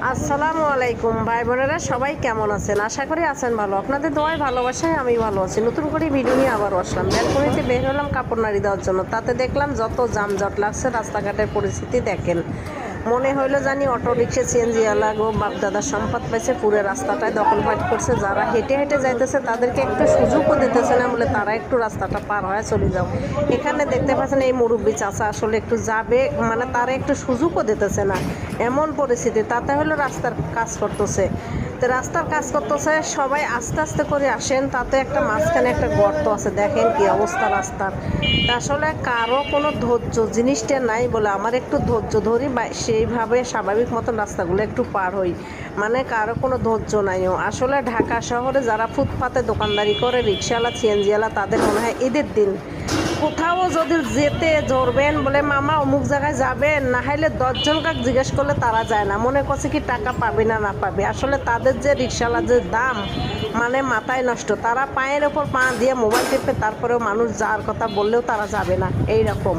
আসসালামু আলাইকুম ভাই বোনেরা, সবাই কেমন আছেন? আশা করি আছেন ভালো। আপনাদের দোয়ায় ভালোবাসায় আমি ভালো আছি। নতুন করে ভিডিও নিয়ে আবার আসলাম। ব্যালকনিতে বের হলাম কাপড় নাড়ি দেওয়ার জন্য। তাতে দেখলাম যত যানজট লাগছে, রাস্তাঘাটের পরিস্থিতি দেখেন। মনে হইলো জানি অটো রিক্সা সিএনজিওয়ালা গো বাপদাদার সম্পদ পাইছে, পুরো রাস্তাটায় দখলপাট করছে। যারা হেঁটে হেঁটে যাইতেছে তাদেরকে একটু সুযোগও দিতেছে না, বলে তারা একটু রাস্তাটা পার হয়ে চলে যাও। এখানে দেখতে পাচ্ছেন এই মুরব্বী চাচা আসলে একটু যাবে, মানে তারা একটু সুযোগও দিতেছে না, এমন পরিস্থিতি। তাতে হলো রাস্তার কাজ করতেছে, তো রাস্তার কাজ করতেছে, সবাই আস্তে আস্তে করে আসেন। তাতে একটা মাঝখানে একটা গর্ত আছে, দেখেন কি অবস্থা রাস্তার। তা আসলে কারো কোনো ধৈর্য জিনিসটা নাই, বলে আমার একটু ধৈর্য ধরি বা সেইভাবে স্বাভাবিক মতন রাস্তাগুলো একটু পার হই, মানে কারো কোনো ধৈর্য নাইও। আসলে ঢাকা শহরে যারা ফুটপাতে দোকানদারি করে, রিক্সাওয়ালা সিএনজিওয়ালা, তাদের মনে হয় ঈদের দিন কোথাও যদি যেতে ধরবেন, বলে মামা অমুক জায়গায় যাবেন, না হলে 10জন কাক জিজ্ঞেস করলে তারা যায় না, মনে করছে কি টাকা পাবে না না পাবে। আসলে তাদের যে রিক্সাওয়ালার যে দাম, মানে মাথায় নষ্ট। তারা পায়ের ওপর পা দিয়ে মোবাইল টিপে, তারপরেও মানুষ যাওয়ার কথা বললেও তারা যাবে না, এই রকম।